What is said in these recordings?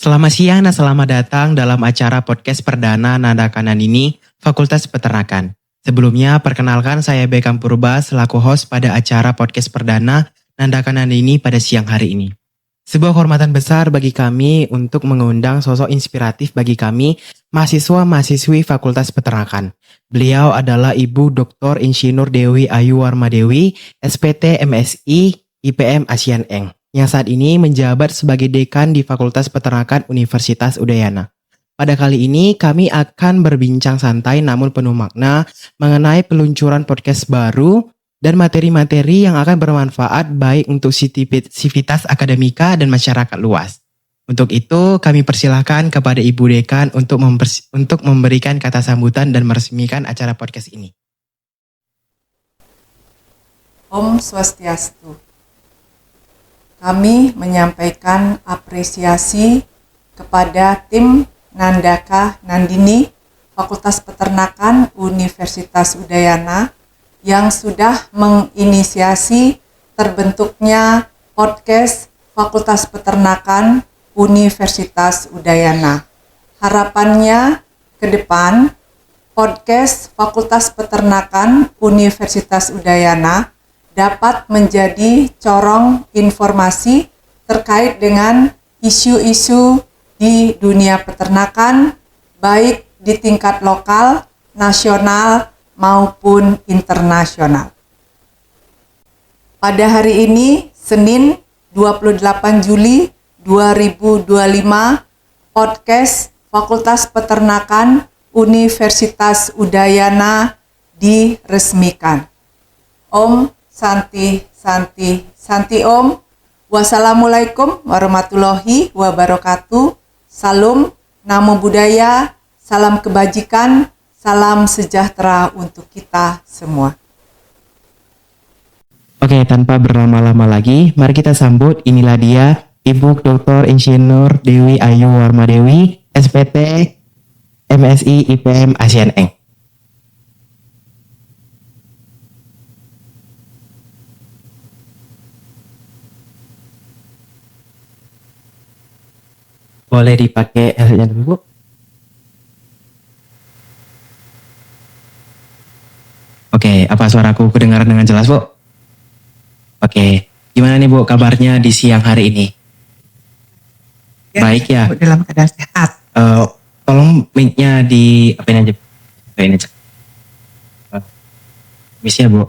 Selamat siang dan selamat datang dalam acara podcast perdana Nandakanan ini, Fakultas Peternakan. Sebelumnya, perkenalkan saya Bekam Purba selaku host pada acara podcast perdana Nandakanan ini pada siang hari ini. Sebuah kehormatan besar bagi kami untuk mengundang sosok inspiratif bagi kami, mahasiswa-mahasiswi Fakultas Peternakan. Beliau adalah Ibu Dr. Insinyur Dewi Ayu Warmadewi, SPT MSI IPM Asian Eng, yang saat ini menjabat sebagai dekan di Fakultas Peternakan Universitas Udayana. Pada kali ini kami akan berbincang santai namun penuh makna mengenai peluncuran podcast baru dan materi-materi yang akan bermanfaat baik untuk sivitas akademika dan masyarakat luas. Untuk itu kami persilahkan kepada Ibu Dekan untuk memberikan kata sambutan dan meresmikan acara podcast ini. Om Swastiastu. Kami menyampaikan apresiasi kepada tim Nandaka Nandini Fakultas Peternakan Universitas Udayana yang sudah menginisiasi terbentuknya podcast Fakultas Peternakan Universitas Udayana. Harapannya ke depan podcast Fakultas Peternakan Universitas Udayana dapat menjadi corong informasi terkait dengan isu-isu di dunia peternakan, baik di tingkat lokal, nasional, maupun internasional. Pada hari ini, Senin 28 Juli 2025, podcast Fakultas Peternakan Universitas Udayana diresmikan. Om Santi, Santi, Santi Om. Wassalamualaikum warahmatullahi wabarakatuh. Salam, namo buddhaya, salam kebajikan, salam sejahtera untuk kita semua. Oke, tanpa berlama-lama lagi, mari kita sambut. Inilah dia Ibu Dr. Insinyur Dewi Ayu Warmadewi, SPT MSI IPM Asian Eng. Boleh dipakai headset dulu, Bu? Oke, apa suaraku kedengaran dengan jelas, Bu? Oke, gimana nih, Bu, kabarnya di siang hari ini? Ya, baik ya? Dalam keadaan sehat. Tolong mic-nya di apain aja. Apain aja. Misi ya, Bu.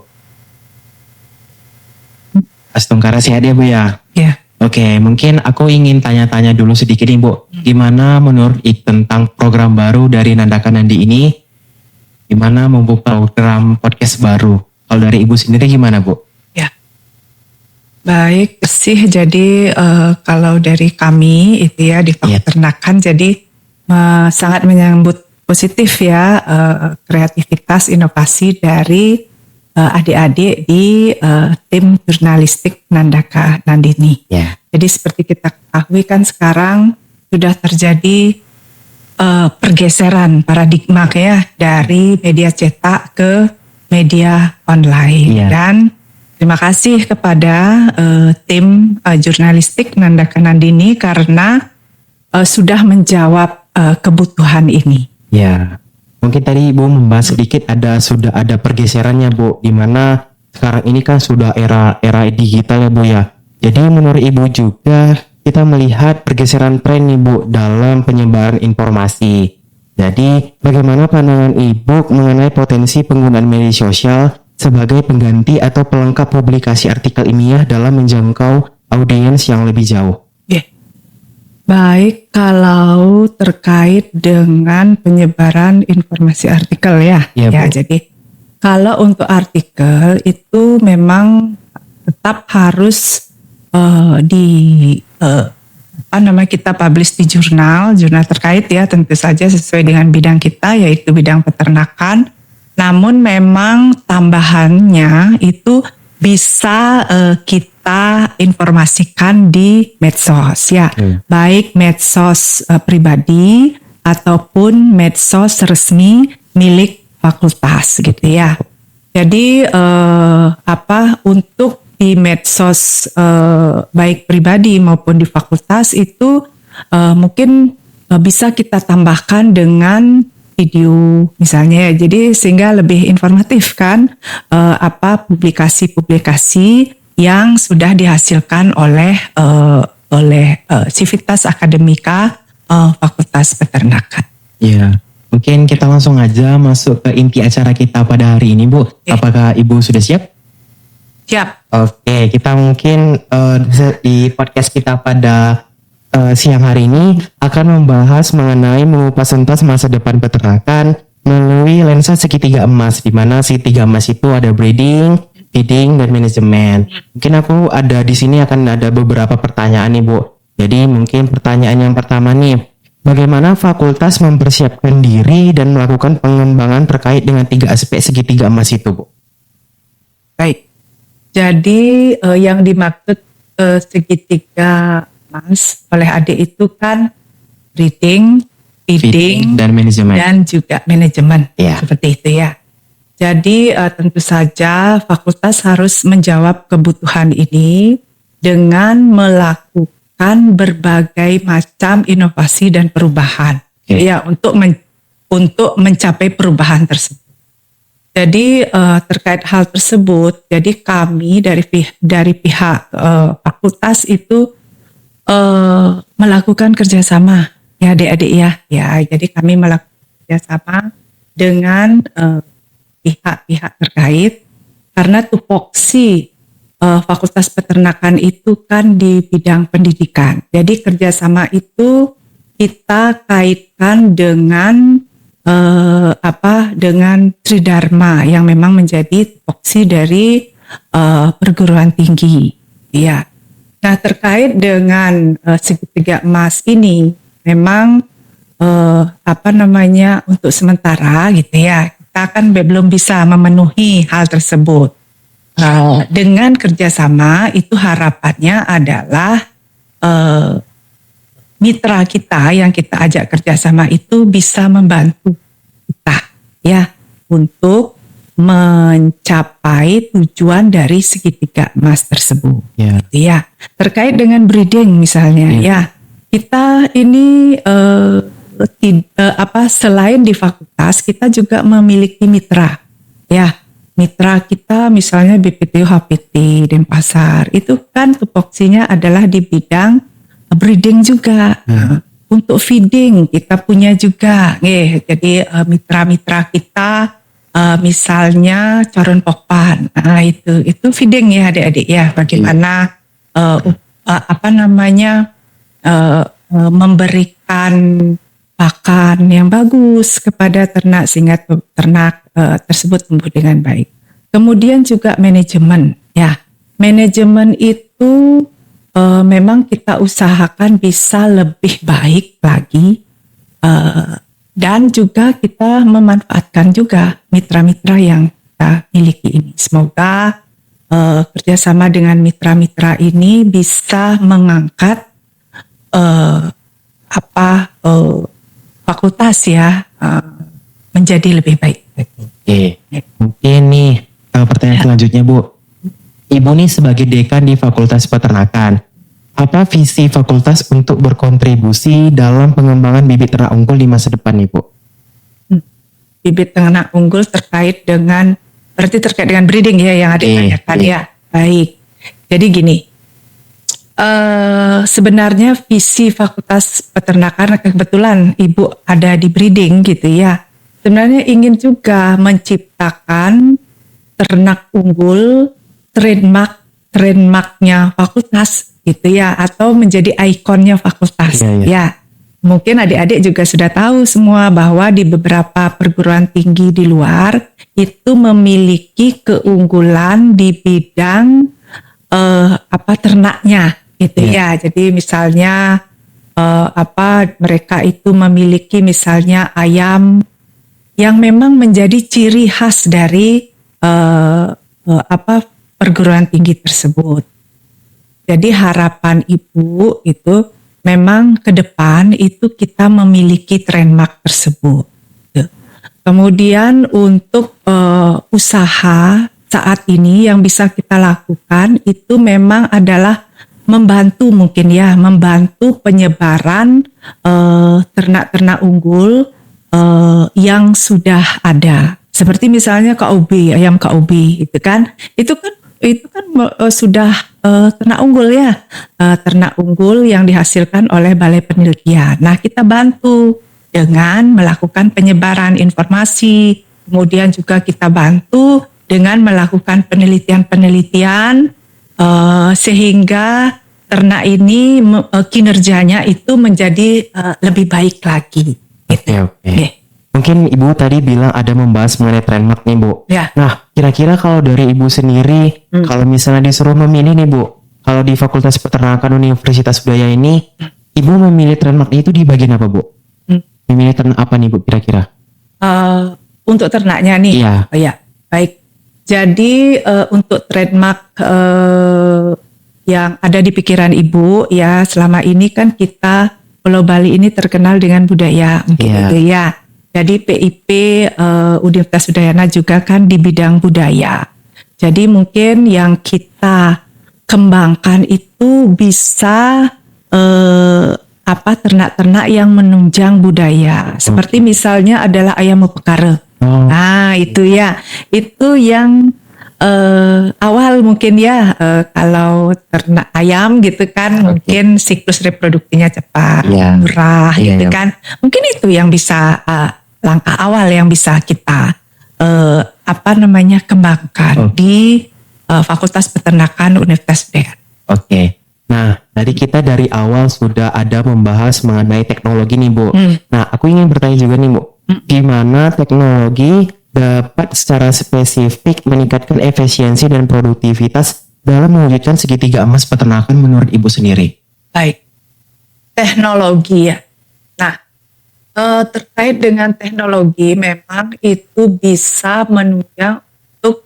Astungkara sehat ya, Bu ya? Ya. Oke, mungkin aku ingin tanya-tanya dulu sedikit nih, Bu. Gimana menurut tentang program baru dari Nandakanan Nandi ini? Gimana membuka program podcast baru? Kalau dari Ibu sendiri gimana, Bu? Ya, baik sih. Jadi kalau dari kami itu ya di Peternakan, jadi sangat menyambut positif ya kreativitas inovasi dari adik-adik di tim jurnalistik Nandaka Nandini. Yeah. Jadi seperti kita ketahui kan sekarang sudah terjadi pergeseran paradigma ya dari media cetak ke media online. Yeah. Dan terima kasih kepada tim jurnalistik Nandaka Nandini karena sudah menjawab kebutuhan ini. Ya. Yeah. Mungkin tadi Ibu membahas sedikit sudah ada pergeserannya, Bu, di mana sekarang ini kan sudah era digital ya, Bu ya. Jadi menurut Ibu juga kita melihat pergeseran tren nih, Bu, dalam penyebaran informasi. Jadi bagaimana pandangan Ibu mengenai potensi penggunaan media sosial sebagai pengganti atau pelengkap publikasi artikel ilmiah dalam menjangkau audiens yang lebih jauh? Baik, kalau terkait dengan penyebaran informasi artikel ya, jadi kalau untuk artikel itu memang tetap harus kita publish di jurnal terkait ya, tentu saja sesuai dengan bidang kita yaitu bidang peternakan. Namun memang tambahannya itu bisa kita informasikan di medsos ya, baik medsos pribadi ataupun medsos resmi milik fakultas gitu ya. Jadi untuk di medsos baik pribadi maupun di fakultas itu mungkin bisa kita tambahkan dengan video misalnya ya. Jadi sehingga lebih informatif kan, publikasi-publikasi yang sudah dihasilkan oleh Civitas Akademika Fakultas Peternakan. Iya. Mungkin kita langsung aja masuk ke inti acara kita pada hari ini, Bu. Apakah Ibu sudah siap? Siap. Oke, kita mungkin di podcast kita pada siang hari ini akan membahas mengenai mengupas tuntas masa depan peternakan melalui lensa segitiga emas, di mana segitiga emas itu ada breeding, feeding, dan manajemen. Mungkin aku ada di sini akan ada beberapa pertanyaan nih, Bu. Jadi mungkin pertanyaan yang pertama nih, bagaimana fakultas mempersiapkan diri dan melakukan pengembangan terkait dengan 3 aspek segitiga emas itu, Bu? Baik. Jadi yang dimaksud segitiga emas oleh adik itu kan breeding, feeding, dan manajemen. Dan juga manajemen. Ya. Seperti itu ya. Jadi tentu saja fakultas harus menjawab kebutuhan ini dengan melakukan berbagai macam inovasi dan perubahan. Ya, untuk mencapai perubahan tersebut. Jadi terkait hal tersebut, jadi kami dari pihak fakultas itu melakukan kerjasama ya adik-adik ya. Jadi kami melakukan kerjasama dengan pihak-pihak terkait karena tupoksi Fakultas Peternakan itu kan di bidang pendidikan. Jadi kerjasama itu kita kaitkan dengan dengan Tridharma yang memang menjadi tupoksi dari perguruan tinggi. Ya. Nah, terkait dengan segitiga emas ini memang untuk sementara gitu ya, kita kan belum bisa memenuhi hal tersebut. Dengan kerjasama itu harapannya adalah mitra kita yang kita ajak kerjasama itu bisa membantu kita ya untuk mencapai tujuan dari segitiga emas tersebut. Ya. Terkait dengan breeding misalnya ya, kita ini selain di fakultas kita juga memiliki mitra ya. Mitra kita misalnya BPTU HPT Denpasar itu kan tupoksinya adalah di bidang breeding juga. Untuk feeding kita punya juga. Jadi mitra-mitra kita misalnya Coron Pokpan. Nah, itu feeding ya adik-adik ya. Bagaimana memberikan pakan yang bagus kepada ternak sehingga ternak tersebut tumbuh dengan baik. Kemudian juga manajemen ya. Manajemen itu memang kita usahakan bisa lebih baik lagi dan juga kita memanfaatkan juga mitra-mitra yang kita miliki ini. Semoga kerjasama dengan mitra-mitra ini bisa mengangkat fakultas ya menjadi lebih baik. Oke, mungkin nih pertanyaan selanjutnya, Bu. Ibu nih sebagai dekan di Fakultas Peternakan, apa visi fakultas untuk berkontribusi dalam pengembangan bibit ternak unggul di masa depan nih, Bu? Bibit ternak unggul terkait dengan breeding ya yang ada tanyakan ya. Baik. Jadi gini, sebenarnya visi Fakultas Peternakan kebetulan Ibu ada di breeding gitu ya. Sebenarnya ingin juga menciptakan ternak unggul trademarknya fakultas gitu ya, atau menjadi ikonnya fakultas ya. Mungkin adik-adik juga sudah tahu semua bahwa di beberapa perguruan tinggi di luar itu memiliki keunggulan di bidang ternaknya gitu ya. Jadi misalnya mereka itu memiliki misalnya ayam yang memang menjadi ciri khas dari perguruan tinggi tersebut. Jadi harapan Ibu itu memang ke depan itu kita memiliki trademark tersebut. Kemudian untuk usaha saat ini yang bisa kita lakukan itu memang adalah membantu mungkin ya, membantu penyebaran ternak-ternak unggul yang sudah ada. Seperti misalnya KOB, ayam KOB itu kan sudah ternak unggul ya, ternak unggul yang dihasilkan oleh Balai Penelitian. Nah, kita bantu dengan melakukan penyebaran informasi, kemudian juga kita bantu dengan melakukan penelitian-penelitian sehingga ternak ini kinerjanya itu menjadi lebih baik lagi. Oke. Oke. Mungkin Ibu tadi bilang ada membahas mengenai trademark nih Bu. Ya. Nah, kira-kira kalau dari Ibu sendiri, kalau misalnya disuruh memilih nih Bu, kalau di Fakultas Peternakan Universitas Budaya ini, Ibu memilih trademark itu di bagian apa Bu? Memilih ternak apa nih Bu kira-kira? Untuk ternaknya nih. Iya. Oh, ya, baik. Jadi untuk trademark yang ada di pikiran Ibu ya, selama ini kan kita Pulau Bali ini terkenal dengan budaya, mungkin Iya. itu ya. Jadi PIP Universitas Udayana juga kan di bidang budaya. Jadi mungkin yang kita kembangkan itu bisa ternak-ternak yang menunjang budaya. Seperti misalnya adalah ayam mupekare. Nah itu ya, itu yang awal mungkin ya, kalau ternak ayam gitu kan, mungkin siklus reproduktinya cepat, murah gitu kan. Mungkin itu yang bisa langkah awal yang bisa kita kembangkan di Fakultas Peternakan Universitas Udayana. Oke. Nah, tadi kita dari awal sudah ada membahas mengenai teknologi nih Bu. Nah, aku ingin bertanya juga nih Bu, gimana teknologi dapat secara spesifik meningkatkan efisiensi dan produktivitas dalam mewujudkan segitiga emas peternakan menurut Ibu sendiri? Baik, teknologi ya. Nah, terkait dengan teknologi memang itu bisa menunjang untuk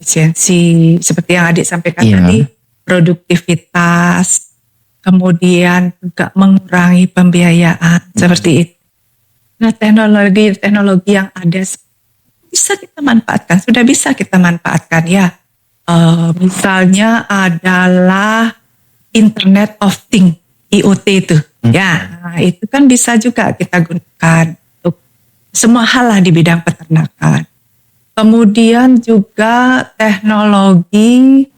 efisiensi seperti yang Adik sampaikan tadi, produktivitas, kemudian juga mengurangi pembiayaan seperti itu. Nah, teknologi yang ada bisa kita manfaatkan, sudah bisa kita manfaatkan ya. Misalnya adalah Internet of Things, IoT itu. Ya, nah, itu kan bisa juga kita gunakan untuk semua hal lah di bidang peternakan. Kemudian juga teknologi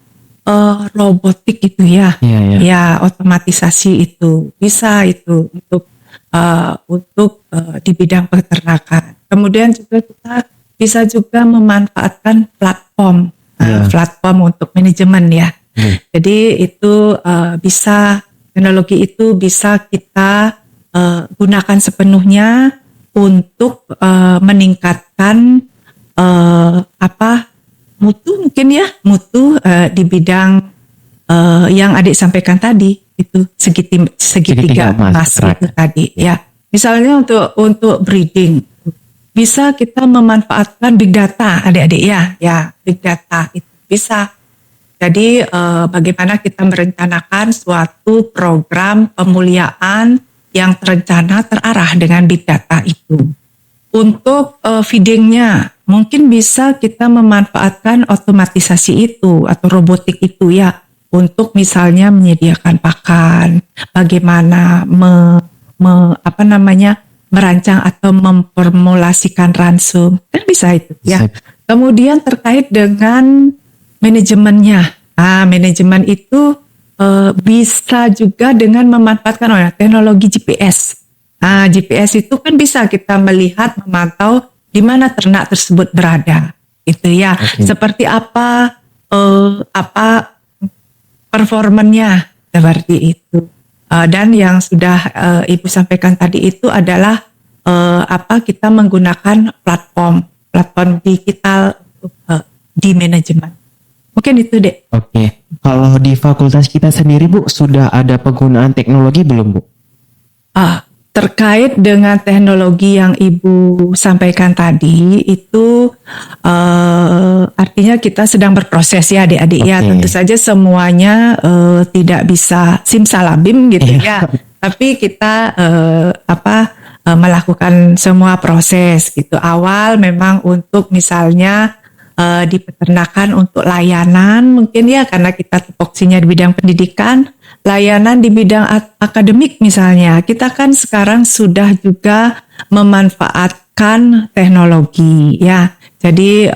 robotik itu ya, ya otomatisasi itu bisa itu untuk di bidang peternakan. Kemudian juga kita bisa juga memanfaatkan platform untuk manajemen ya. Jadi itu teknologi itu bisa kita gunakan sepenuhnya untuk meningkatkan mutu mungkin ya, di bidang yang Adik sampaikan tadi itu segitiga emas itu tadi ya. Misalnya untuk breeding bisa kita memanfaatkan big data Adik-adik ya big data itu bisa. Jadi bagaimana kita merencanakan suatu program pemuliaan yang terencana terarah dengan big data itu. Untuk feedingnya mungkin bisa kita memanfaatkan otomatisasi itu atau robotik itu ya untuk misalnya menyediakan pakan, bagaimana merancang atau memformulasikan ransum, kan bisa itu ya. Kemudian terkait dengan manajemennya, manajemen itu bisa juga dengan memanfaatkan teknologi GPS. GPS itu kan bisa kita melihat, memantau di mana ternak tersebut berada, itu ya. Seperti apa performanya seperti itu. Dan yang sudah Ibu sampaikan tadi itu adalah kita menggunakan platform digital untuk di manajemen. Mungkin itu deh. Oke. Kalau di fakultas kita sendiri Bu, sudah ada penggunaan teknologi belum Bu? Terkait dengan teknologi yang Ibu sampaikan tadi itu artinya kita sedang berproses ya adik-adik ya. Tentu saja semuanya tidak bisa simsalabim gitu ya. Tapi kita melakukan semua proses gitu. Awal memang untuk misalnya di peternakan untuk layanan mungkin ya, karena kita tupoksinya di bidang pendidikan, layanan di bidang akademik misalnya. Kita kan sekarang sudah juga memanfaatkan teknologi ya. Jadi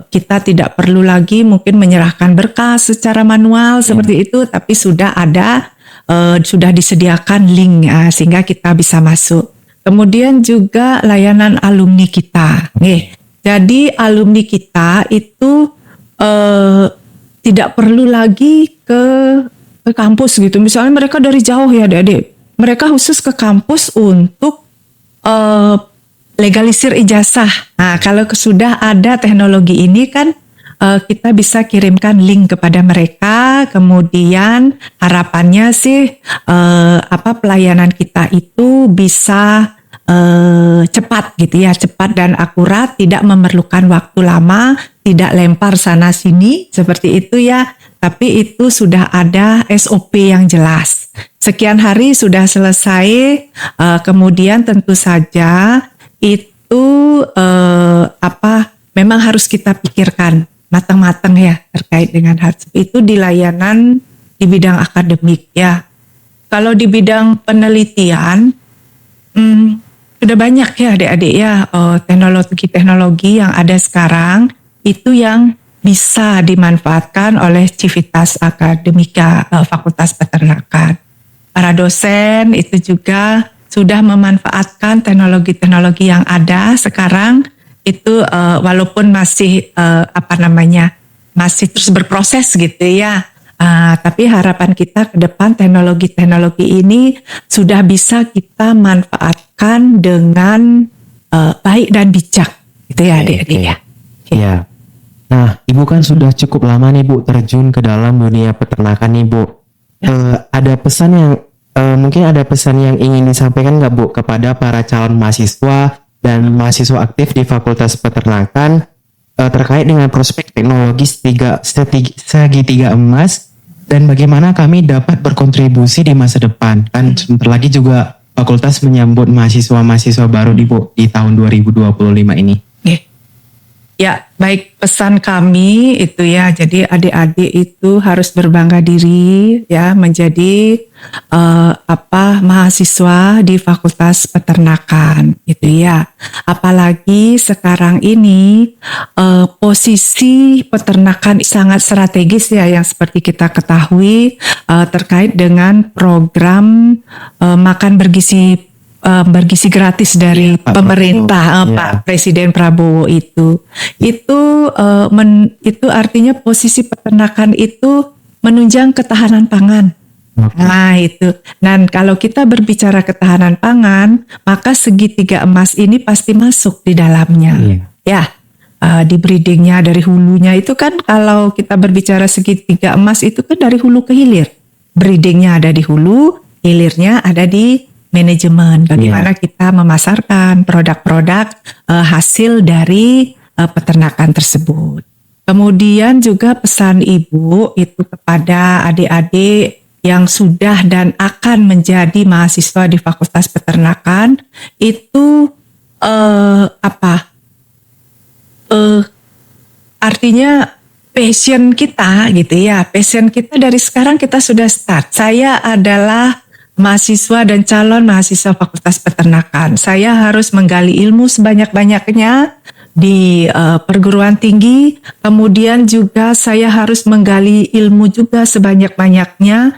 kita tidak perlu lagi mungkin menyerahkan berkas secara manual seperti itu, tapi sudah ada sudah disediakan link sehingga kita bisa masuk. Kemudian juga layanan alumni kita. Nih, jadi alumni kita itu tidak perlu lagi ke kampus gitu. Misalnya mereka dari jauh ya adik-adik. Mereka khusus ke kampus untuk legalisir ijazah. Nah, kalau sudah ada teknologi ini kan kita bisa kirimkan link kepada mereka. Kemudian harapannya sih pelayanan kita itu bisa cepat gitu ya, cepat dan akurat, tidak memerlukan waktu lama, tidak lempar sana sini seperti itu ya. Tapi itu sudah ada SOP yang jelas. Sekian hari sudah selesai. Kemudian tentu saja itu memang harus kita pikirkan matang-matang ya terkait dengan hal itu di layanan di bidang akademik ya. Kalau di bidang penelitian sudah banyak ya adik-adik ya teknologi-teknologi yang ada sekarang itu yang bisa dimanfaatkan oleh Civitas Akademika Fakultas Peternakan. Para dosen itu juga sudah memanfaatkan teknologi-teknologi yang ada sekarang itu walaupun masih masih terus berproses gitu ya. Tapi harapan kita ke depan teknologi-teknologi ini sudah bisa kita manfaatkan dengan baik dan bijak gitu ya adik-adik ya. Iya. Nah, Ibu kan sudah cukup lama nih Bu terjun ke dalam dunia peternakan nih Bu. Ada pesan yang mungkin ada pesan yang ingin disampaikan nggak Bu kepada para calon mahasiswa dan mahasiswa aktif di Fakultas Peternakan terkait dengan prospek teknologi segitiga emas dan bagaimana kami dapat berkontribusi di masa depan. Kan sebentar lagi juga Fakultas menyambut mahasiswa-mahasiswa baru di tahun 2025 ini. Ya, baik, pesan kami itu ya, jadi adik-adik itu harus berbangga diri ya menjadi mahasiswa di Fakultas Peternakan itu ya. Apalagi sekarang ini posisi peternakan sangat strategis ya, yang seperti kita ketahui terkait dengan program makan bergizi gratis dari pemerintah Pak Presiden Prabowo itu artinya posisi peternakan itu menunjang ketahanan pangan. Nah itu. Dan kalau kita berbicara ketahanan pangan, maka segitiga emas ini pasti masuk di dalamnya. Ya, di breedingnya dari hulunya itu kan, kalau kita berbicara segitiga emas itu kan dari hulu ke hilir. Breedingnya ada di hulu, hilirnya ada di manajemen, bagaimana kita memasarkan produk-produk hasil dari peternakan tersebut. Kemudian juga pesan Ibu itu kepada adik-adik yang sudah dan akan menjadi mahasiswa di Fakultas Peternakan itu artinya passion kita gitu ya, passion kita dari sekarang kita sudah start. Saya adalah mahasiswa dan calon mahasiswa Fakultas Peternakan. Saya harus menggali ilmu sebanyak-banyaknya di perguruan tinggi. Kemudian juga saya harus menggali ilmu juga sebanyak-banyaknya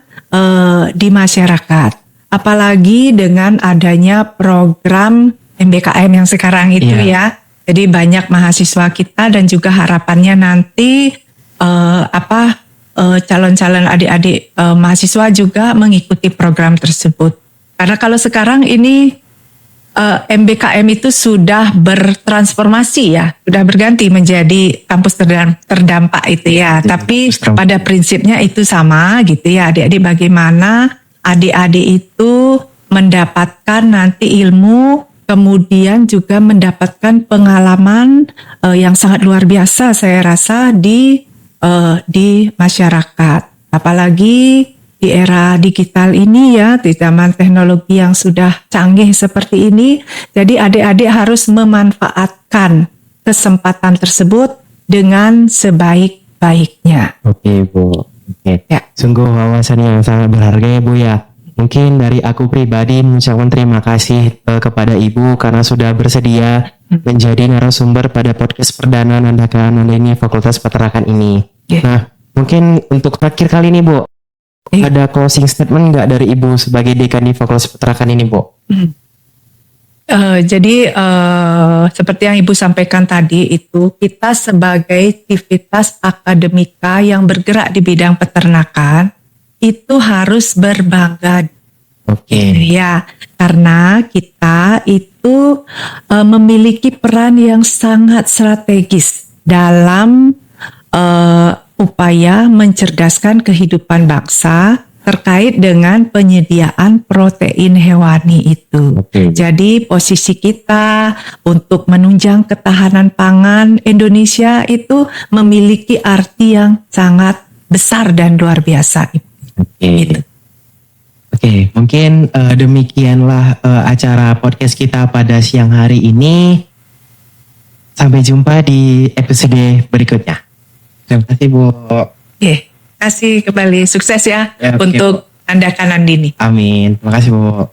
di masyarakat. Apalagi dengan adanya program MBKM yang sekarang itu ya. Jadi banyak mahasiswa kita dan juga harapannya nanti calon-calon adik-adik mahasiswa juga mengikuti program tersebut. Karena kalau sekarang ini MBKM itu sudah bertransformasi ya, sudah berganti menjadi kampus terdampak itu ya. Tapi pada prinsipnya itu sama gitu ya adik-adik, bagaimana adik-adik itu mendapatkan nanti ilmu, kemudian juga mendapatkan pengalaman yang sangat luar biasa saya rasa di masyarakat. Apalagi di era digital ini ya, di zaman teknologi yang sudah canggih seperti ini. Jadi adik-adik harus memanfaatkan kesempatan tersebut dengan sebaik-baiknya. Oke Bu. Oke. Ya. Sungguh wawasan yang sangat berharga ya Bu ya. Mungkin dari aku pribadi mengucapkan terima kasih kepada Ibu karena sudah bersedia menjadi narasumber pada podcast perdana Nandakanan ini Fakultas Peternakan ini. Ya. Nah, mungkin untuk terakhir kali ini Bu, ada closing statement nggak dari Ibu sebagai dekan di Fakultas Peternakan ini Bu? Jadi seperti yang Ibu sampaikan tadi itu, kita sebagai aktivitas akademika yang bergerak di bidang peternakan itu harus berbangga. Oke. Ya, karena kita itu memiliki peran yang sangat strategis dalam upaya mencerdaskan kehidupan bangsa terkait dengan penyediaan protein hewani itu. Oke. Jadi posisi kita untuk menunjang ketahanan pangan Indonesia itu memiliki arti yang sangat besar dan luar biasa. Oke. Gitu. Oke, mungkin demikianlah acara podcast kita pada siang hari ini. Sampai jumpa di episode berikutnya. Terima kasih Bu. Oke, kasih kembali sukses ya, Ya, oke, untuk Nandakanan Dini. Amin. Terima kasih Bu.